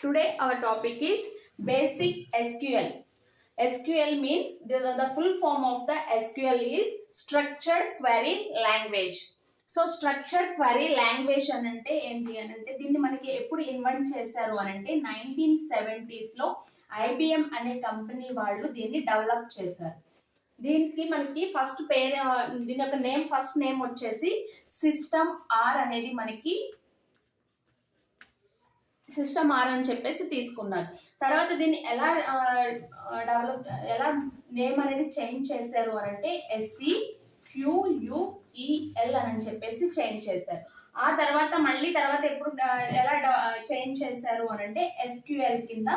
Today our topic is basic SQL. SQL means the full form of the SQL is structured query language. So structured query language అని అంటే ఏంటి అని అంటే దీన్ని మనకి ఎప్పుడు ఇన్వెంట్ చేశారు అని అంటే 1970s ఐబిఎం అనే కంపెనీ వాళ్ళు దీన్ని డెవలప్ చేశారు. దీనికి మనకి ఫస్ట్ పేరు దీని యొక్క ఫస్ట్ నేమ్ వచ్చేసి సిస్టమ్ ఆర్ అనేది మనకి సిస్టమ్ ఆర్ అని చెప్పేసి తీసుకున్నారు. తర్వాత దీన్ని ఎలా నేమ్ అనేది చేంజ్ చేశారు అని అంటే SEQUEL అని చెప్పేసి చేంజ్ చేశారు. ఆ తర్వాత ఎప్పుడు ఎలా చేంజ్ చేశారు అని అంటే SQL కింద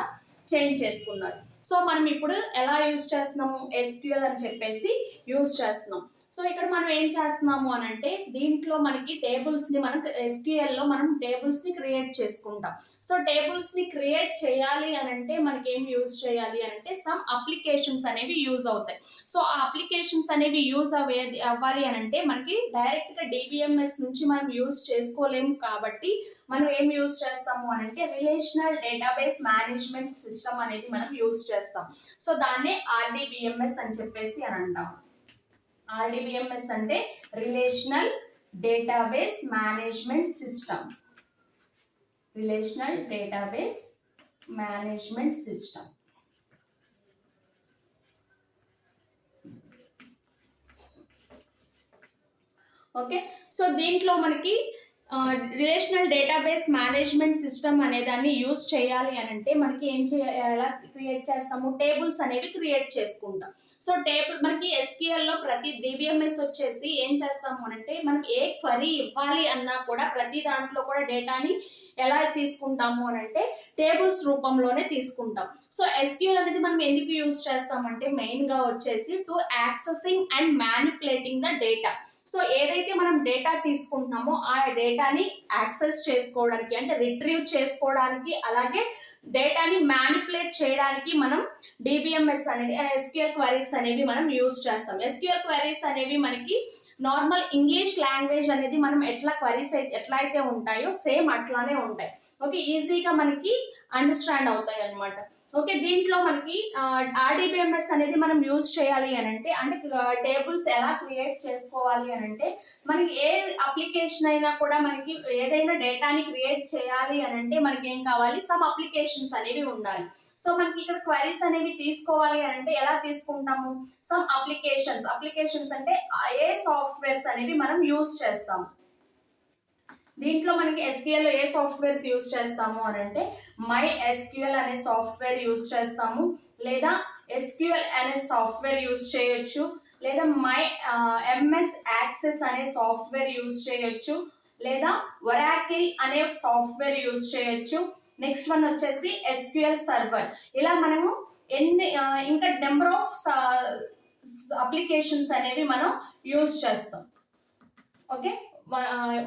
చేంజ్ చేసుకున్నారు. సో మనం ఇప్పుడు ఎలా యూజ్ చేస్తున్నాము, SQL అని చెప్పేసి యూజ్ చేస్తున్నాం. సో ఇక్కడ మనం ఏం చేస్తున్నాము అని అంటే దీంట్లో మనకి టేబుల్స్ ని SQL లో మనం టేబుల్స్ ని క్రియేట్ చేసుకుంటాం. సో టేబుల్స్ ని క్రియేట్ చేయాలి అని అంటే మనకి ఏం యూజ్ చేయాలి అంటే సమ్ అప్లికేషన్స్ అనేవి యూజ్ అవుతాయి. సో ఆ అప్లికేషన్స్ అనేవి యూజ్ అవ్వాలి అని అంటే మనకి డైరెక్ట్ గా DBMS నుంచి మనం యూజ్ చేసుకోలేము. కాబట్టి మనం ఏం యూజ్ చేస్తాము అని అంటే రిలేషనల్ డేటాబేస్ మేనేజ్మెంట్ సిస్టమ్ అనేది మనం యూజ్ చేస్తాం. సో దాన్నే RDBMS అని చెప్పేసి అని అంటాం. RDBMS అంటే relational database management system. Relational database management system. Okay, so దీంట్లో మనకి రిలేషనల్ డేటాబేస్ మేనేజ్మెంట్ సిస్టమ్ అనే దాన్ని యూజ్ చేయాలి అని అంటే మనకి ఎలా క్రియేట్ చేస్తాము, టేబుల్స్ అనేవి క్రియేట్ చేసుకుంటాం. సో టేబుల్ మనకి SQL లో ప్రతి DBMS వచ్చేసి ఏం చేస్తాము అంటే మనం ఏ క్వరీ ఇవ్వాలి అన్నా కూడా ప్రతి దాంట్లో కూడా డేటాని ఎలా తీసుకుంటాము అని అంటే టేబుల్స్ రూపంలోనే తీసుకుంటాం. సో SQL అనేది మనం ఎందుకు యూజ్ చేస్తామంటే మెయిన్ గా వచ్చేసి to accessing and manipulating the data. So ఏదైతే మనం డేటా తీసుకుంటున్నామో ఆ డేటాని యాక్సెస్ చేసుకోవడానికి అంటే రిట్రీవ్ చేసుకోవడానికి, అలాగే డేటాని మ్యానిపులేట్ చేయడానికి మనం DBMS అనేది SQL క్వరీస్ అనేవి మనం యూజ్ చేస్తాం. SQL క్వరీస్ అనేవి మనకి నార్మల్ ఇంగ్లీష్ లాంగ్వేజ్ అనేది మనం క్వరీస్ ఎట్లా అయితే ఉంటాయో సేమ్ అట్లానే ఉంటాయి. ఓకే, ఈజీగా మనకి అండర్స్టాండ్ అవుతాయి అన్నమాట. ఓకే, దీంట్లో మనకి RDBMS అనేది మనం యూజ్ చేయాలి అని అంటే టేబుల్స్ ఎలా క్రియేట్ చేసుకోవాలి అని అంటే మనకి ఏ అప్లికేషన్ అయినా కూడా మనకి ఏదైనా డేటాని క్రియేట్ చేయాలి అని అంటే మనకి ఏం కావాలి, సమ్ అప్లికేషన్స్ అనేవి ఉండాలి. సో మనకి ఇక్కడ క్వరీస్ అనేవి తీసుకోవాలి అని అంటే ఎలా తీసుకుంటాము, సమ్ అప్లికేషన్స్ అంటే ఏ సాఫ్ట్వేర్స్ అనేవి మనం యూజ్ చేస్తాము. దీంట్లో మనకి SQL లో ఏ సాఫ్ట్వేర్స్ యూజ్ చేస్తాము అని అంటే MySQL అనే సాఫ్ట్వేర్ యూజ్ చేస్తాము, లేదా SQL అనే సాఫ్ట్వేర్ యూజ్ చేయొచ్చు, లేదా MS Access అనే సాఫ్ట్వేర్ యూజ్ చేయొచ్చు, లేదా Oracle అనే సాఫ్ట్వేర్ యూజ్ చేయొచ్చు. నెక్స్ట్ వన్ వచ్చేసి SQL సర్వర్. ఇలా మనము ఇంకా నెంబర్ ఆఫ్ అప్లికేషన్స్ అనేవి మనం యూజ్ చేస్తాం. ఓకే,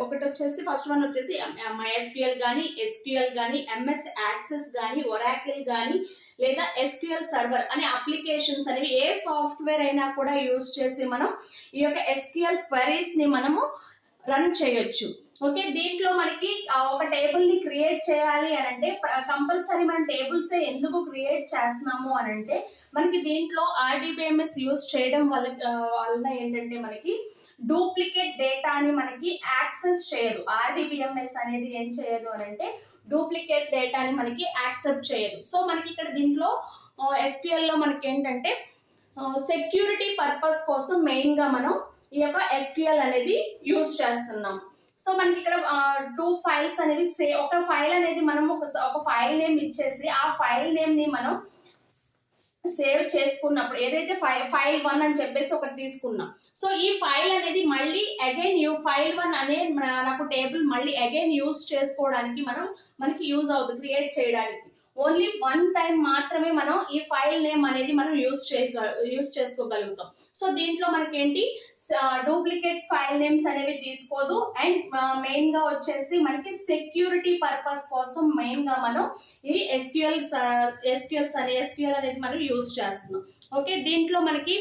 ఒకటి వచ్చేసి ఫస్ట్ వన్ వచ్చేసి MySQL కానీ, SQL కానీ, MS Access కానీ, Oracle కానీ, లేదా SQL సర్వర్ అనే అప్లికేషన్స్ అనేవి ఏ సాఫ్ట్వేర్ అయినా కూడా యూజ్ చేసి మనం ఈ యొక్క SQL క్వరీస్ ని మనము రన్ చేయొచ్చు. ఓకే, దీంట్లో మనకి ఒక టేబుల్ ని క్రియేట్ చేయాలి అని అంటే కంపల్సరీ మనం టేబుల్స్ ఎందుకు క్రియేట్ చేస్తున్నాము అని అంటే మనకి దీంట్లో RDBMS యూజ్ చేయడం వల్ల ఏంటంటే మనకి డూప్లికేట్ డేటాని మనకి యాక్సెస్ చేయదు. RDBMS అనేది ఏం చేయదు అని అంటే డూప్లికేట్ డేటాని మనకి యాక్సెప్ట్ చేయదు. సో మనకి ఇక్కడ దీంట్లో SQL లో మనకి ఏంటంటే సెక్యూరిటీ పర్పస్ కోసం మెయిన్ గా మనం ఈ యొక్క SQL అనేది యూజ్ చేస్తున్నాం. సో మనకి ఇక్కడ 2 ఫైల్స్ అనేవి ఒక ఫైల్ అనేది మనం ఒక ఫైల్ నేమ్ ఇచ్చేసి ఆ ఫైల్ నేమ్ ని మనం సేవ్ చేసుకున్నప్పుడు ఏదైతే ఫైల్ 1 అని చెప్పేసి ఒకటి తీసుకున్నాం. సో ఈ ఫైల్ అనేది మళ్ళీ అగైన్ ఫైల్ 1 అనే నాకు టేబుల్ మళ్ళీ అగైన్ యూజ్ చేసుకోవడానికి మనకి యూజ్ అవుతుంది. క్రియేట్ చేయడానికి ఓన్లీ 1 టైం మాత్రమే మనం ఈ ఫైల్ నేమ్ అనేది మనం యూజ్ చేసుకోగలుగుతాం. సో దీంట్లో మనకి ఏంటి డూప్లికేట్ ఫైల్ నేమ్స్ అనేవి తీసుకోదు. అండ్ మెయిన్ గా వచ్చేసి మనకి సెక్యూరిటీ పర్పస్ కోసం మెయిన్ గా మనం ఈ SQL అనేది మనం యూజ్ చేస్తున్నాం. ఓకే, దీంట్లో మనకి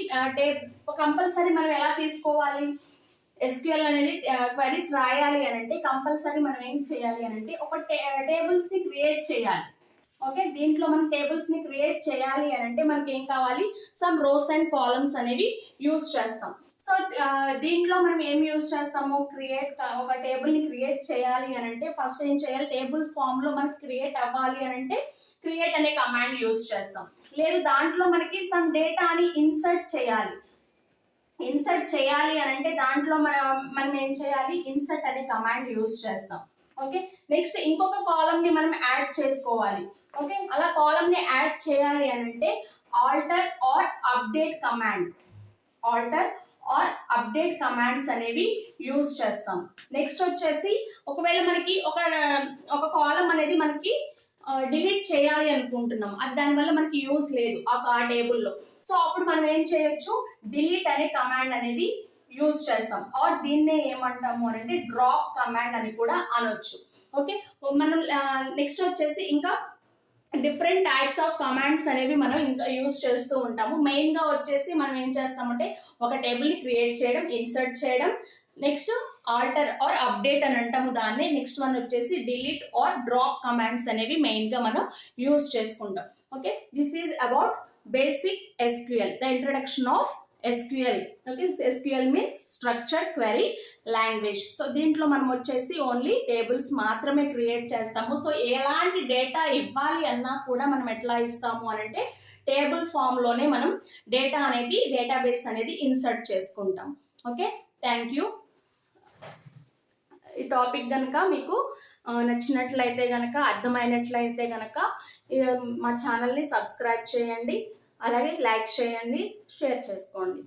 కంపల్సరీ మనం ఎలా తీసుకోవాలి, SQL అనేది క్వరీస్ రాయాలి అని అంటే కంపల్సరీ మనం ఏం చేయాలి అని అంటే ఒక టేబుల్స్ ని క్రియేట్ చేయాలి. ఓకే, దీంట్లో మనం టేబుల్స్ ని క్రియేట్ చేయాలి అని అంటే మనకి ఏం కావాలి, సమ్ రోస్ అండ్ కాలమ్స్ అనేవి యూజ్ చేస్తాం. సో దీంట్లో మనం ఏం యూజ్ చేస్తాము, ఒక టేబుల్ ని క్రియేట్ చేయాలి అని అంటే ఫస్ట్ ఏం చేయాలి, టేబుల్ ఫామ్ లో మనకి క్రియేట్ అవ్వాలి అని అంటే క్రియేట్ అనే కమాండ్ యూజ్ చేస్తాం. లేదు దాంట్లో మనకి సమ్ డేటాని ఇన్సర్ట్ చేయాలి అని అంటే దాంట్లో మనం ఏం చేయాలి, ఇన్సర్ట్ అనే కమాండ్ యూజ్ చేస్తాం. ఓకే, నెక్స్ట్ ఇంకొక కాలమ్ ని మనం యాడ్ చేసుకోవాలి. ఓకే, అలా కాలమ్ ని యాడ్ చేయాలి అని అంటే ఆల్టర్ ఆర్ అప్డేట్ కమాండ్స్ అనేవి యూజ్ చేస్తాం. నెక్స్ట్ వచ్చేసి ఒకవేళ మనకి ఒక కాలమ్ అనేది మనకి డిలీట్ చేయాలి అనుకుంటున్నాం, అది దానివల్ల మనకి యూజ్ లేదు ఆ టేబుల్లో. సో అప్పుడు మనం ఏం చేయొచ్చు, డిలీట్ అనే కమాండ్ అనేది యూజ్ చేస్తాం. ఆర్ దీన్నే ఏమంటాము అని అంటే డ్రాప్ కమాండ్ అని కూడా అనొచ్చు. ఓకే, మనం నెక్స్ట్ వచ్చేసి ఇంకా డిఫరెంట్ టైప్స్ ఆఫ్ కమాండ్స్ అనేవి మనం ఇంకా యూజ్ చేస్తూ ఉంటాము. మెయిన్గా వచ్చేసి మనం ఏం చేస్తామంటే ఒక టేబుల్ని క్రియేట్ చేయడం, ఇన్సర్ట్ చేయడం, నెక్స్ట్ ఆల్టర్ ఆర్ అప్డేట్ అని అంటాము దాన్ని. నెక్స్ట్ వన్ వచ్చేసి డిలీట్ ఆర్ డ్రాప్ కమాండ్స్ అనేవి మెయిన్గా మనం యూజ్ చేసుకుంటాం. Okay, this is about basic SQL, the introduction of SQL. Okay, SQL means structured query language. So దీంట్లో మనం వచ్చేసి ఓన్లీ టేబుల్స్ మాత్రమే క్రియేట్ చేస్తాము. సో ఎలాంటి డేటా ఇవ్వాలి అన్నా కూడా మనం ఎట్లా ఇస్తాము అని అంటే టేబుల్ ఫామ్లోనే మనం డేటాబేస్ అనేది ఇన్సర్ట్ చేసుకుంటాం. Okay, thank you. ఈ టాపిక్ కనుక మీకు నచ్చినట్లయితే కనుక, అర్థమైనట్లయితే కనుక మా ఛానల్ని సబ్స్క్రైబ్ చేయండి, అలాగే లైక్ చేయండి, షేర్ చేసుకోండి.